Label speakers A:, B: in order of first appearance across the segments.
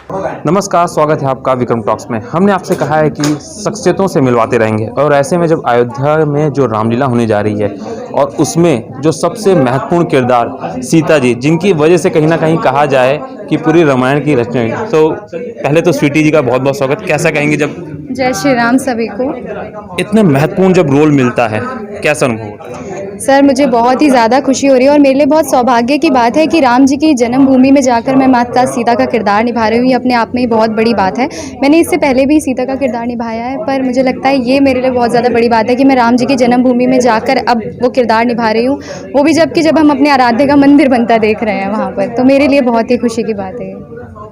A: नमस्कार, स्वागत है आपका विक्रम टॉक्स में। हमने आपसे कहा है कि शख्सियतों से मिलवाते रहेंगे और ऐसे में जब अयोध्या में जो रामलीला होने जा रही है और उसमें जो सबसे महत्वपूर्ण किरदार सीता जी, जिनकी वजह से कहीं न कहीं कहा जाए कि पूरी रामायण की रचना हुई। तो पहले तो स्वीटी जी का बहुत-बहुत स्वागत। कैसा कहेंगे जब
B: जय श्री राम सभी को।
A: इतने महत्वपूर्ण जब रोल मिलता है, कैसा अनुभव होता है?
B: सर मुझे बहुत ही ज़्यादा खुशी हो रही है और मेरे लिए बहुत सौभाग्य की बात है कि राम जी की जन्मभूमि में जाकर मैं माता सीता का किरदार निभा रही हूँ। ये अपने आप में ही बहुत बड़ी बात है। मैंने इससे पहले भी सीता का किरदार निभाया है, पर मुझे लगता है ये मेरे लिए बहुत ज़्यादा बड़ी बात है कि मैं राम जी की जन्मभूमि में जाकर अब वो किरदार निभा रही हूँ, वो भी जब हम अपने आराध्य का मंदिर बनता देख रहे हैं वहाँ पर। तो मेरे लिए बहुत ही खुशी की बात है।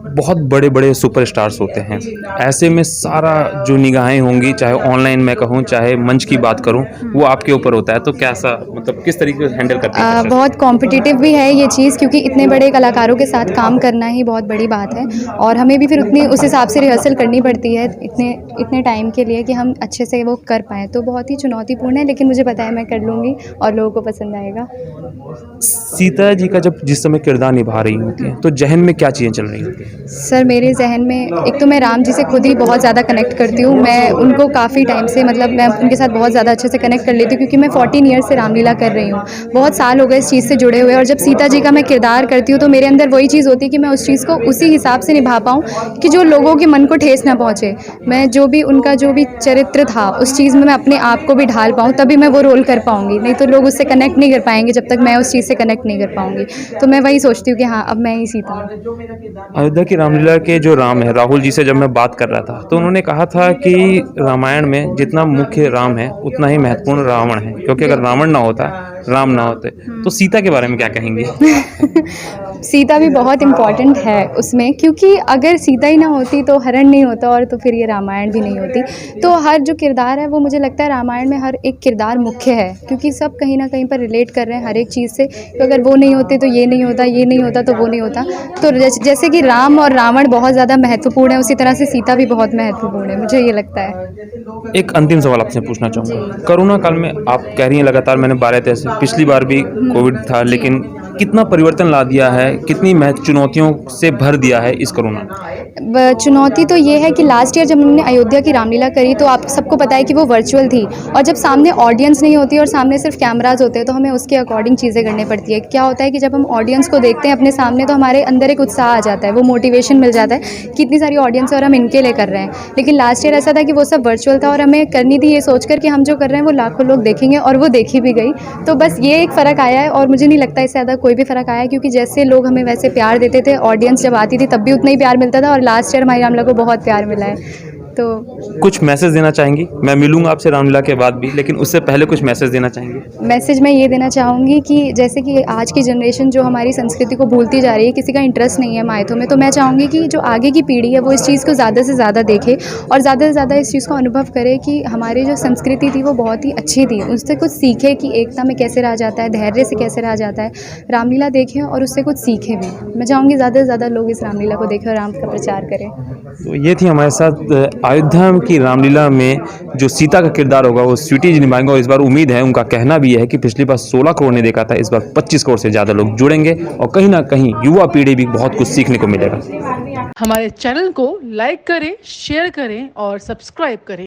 A: बहुत बड़े-बड़े सुपरस्टार्स होते हैं। ऐसे में सारा जो निगाहें होंगी, चाहे ऑनलाइन मैं कहूँ, चाहे मंच की बात करूँ, वो आपके ऊपर होता है। तो कैसा मतलब किस तरीके से हैंडल करती हैं प्रेशर को?
B: बहुत कॉम्पिटिटिव भी है ये चीज़, क्योंकि इतने बड़े कलाकारों के साथ काम करना ही बहुत बड़ी बात है और हमें भी फिर उतनी उस हिसाब से रिहर्सल करनी पड़ती है इतने इतने टाइम के लिए कि हम अच्छे से वो कर पाएँ। तो बहुत ही चुनौतीपूर्ण है, लेकिन मुझे पता है मैं कर लूँगी और लोगों को पसंद आएगा।
A: सीता जी का जब जिस समय किरदार निभा रही होती हैं, तो ज़हन में क्या चीज़ें चल रही होती हैं?
B: सर मेरे ज़हन में एक तो मैं राम जी से खुद ही बहुत ज़्यादा कनेक्ट करती हूँ। मैं उनको काफ़ी टाइम से मतलब मैं उनके साथ बहुत ज़्यादा अच्छे से कनेक्ट कर लेती हूँ, क्योंकि मैं 14 ईयर्स से रामलीला कर रही हूँ। बहुत साल हो गए इस चीज़ से जुड़े हुए, और जब सीता जी का मैं किरदार करती हूँ तो मेरे अंदर वही चीज़ होती है कि मैं उस चीज़ को उसी हिसाब से निभा पाऊँ कि जो लोगों के मन को ठेस ना पहुँचे। मैं जो भी उनका जो भी चरित्र था उस चीज़ में मैं अपने आप को भी ढाल पाऊँ, तभी मैं वो रोल कर पाऊँगी। नहीं तो लोग उससे कनेक्ट नहीं कर पाएँगे जब तक मैं उस चीज़ से कनेक्ट नहीं कर पाऊँगी। तो मैं वही सोचती हूँ कि हाँ, अब मैं ही सीता हूँ।
A: अयोध्या की रामलीला के जो राम है, राहुल जी से जब मैं बात कर रहा था, तो उन्होंने कहा था कि रामायण में जितना मुख्य राम है, उतना ही महत्वपूर्ण रावण है। क्योंकि अगर रावण ना होता, राम ना होते, तो सीता के बारे में क्या कहेंगी?
B: सीता भी बहुत इम्पॉर्टेंट है उसमें, क्योंकि अगर सीता ही ना होती तो हरण नहीं होता और तो फिर ये रामायण भी नहीं होती। तो हर जो किरदार है वो मुझे लगता है रामायण में हर एक किरदार मुख्य है, क्योंकि सब कहीं ना कहीं पर रिलेट कर रहे हैं हर एक चीज़ से। तो अगर वो नहीं होते तो ये नहीं होता, ये नहीं होता तो वो नहीं होता। तो जैसे कि राम और रावण बहुत ज़्यादा महत्वपूर्ण है, उसी तरह से सीता भी बहुत महत्वपूर्ण है, मुझे ये लगता है।
A: एक अंतिम सवाल आपसे पूछना
B: जी।
A: चाहूँगा। कोरोना काल में आप कह रही हैं लगातार मैंने 12 ऐसे पिछली बार भी कोविड था,
B: जी।
A: लेकिन कितना परिवर्तन ला दिया है, कितनी चुनौतियों से भर दिया है इस कोरोना
B: चुनौती तो ये है कि लास्ट ईयर जब हमने अयोध्या की रामलीला करी तो आप सबको पता है कि वो वर्चुअल थी, और जब सामने ऑडियंस नहीं होती और सामने सिर्फ कैमराज होते हैं तो हमें उसके अकॉर्डिंग चीज़ें करनी पड़ती है। क्या होता है कि जब हम ऑडियंस को देखते हैं अपने सामने तो हमारे अंदर एक उत्साह आ जाता है, वो मोटिवेशन मिल जाता है कि इतनी सारी ऑडियंस है और हम इनके लिए कर रहे हैं। लेकिन लास्ट ईयर ऐसा था कि वो सब वर्चुअल था और हमें करनी थी ये सोचकर कि हम जो कर रहे हैं वो लाखों लोग देखेंगे, और वो देखी भी गई। तो बस ये एक फ़र्क आया है, और मुझे नहीं लगता इससे ज़्यादा कोई भी फ़र्क आया है, क्योंकि जैसे लोग हमें वैसे प्यार देते थे, ऑडियंस जब आती थी तब भी उतना ही प्यार मिलता था, और लास्ट ईयर हमारी रामलीला को बहुत प्यार मिला है। तो
A: कुछ मैसेज देना चाहेंगी? मैं मिलूँगा आपसे रामलीला के बाद भी, लेकिन उससे पहले कुछ मैसेज देना चाहेंगे?
B: मैसेज मैं ये देना चाहूँगी कि जैसे कि आज की जनरेशन जो हमारी संस्कृति को भूलती जा रही है, किसी का इंटरेस्ट नहीं है मायतों में, तो मैं चाहूँगी कि जो आगे की पीढ़ी है वो इस चीज़ को ज़्यादा से ज़्यादा देखे और ज़्यादा से ज़्यादा इस चीज़ को अनुभव करे कि हमारी जो संस्कृति थी वो बहुत ही अच्छी थी। उससे कुछ सीखे कि एकता में कैसे रहा जाता है, धैर्य से कैसे रहा जाता है। रामलीला देखें और उससे कुछ सीखें भी। मैं चाहूँगी ज़्यादा से ज़्यादा लोग इस रामलीला को देखें और राम का प्रचार करें।
A: तो ये थी हमारे साथ अयोध्या की रामलीला में जो सीता का किरदार होगा वो स्वीटी जी निभाएंगे, और इस बार उम्मीद है, उनका कहना भी है कि पिछली बार 16 करोड़ ने देखा था, इस बार 25 करोड़ से ज़्यादा लोग जुड़ेंगे और कहीं ना कहीं युवा पीढ़ी भी बहुत कुछ सीखने को मिलेगा।
C: हमारे चैनल को लाइक करें, शेयर करें और सब्सक्राइब करें।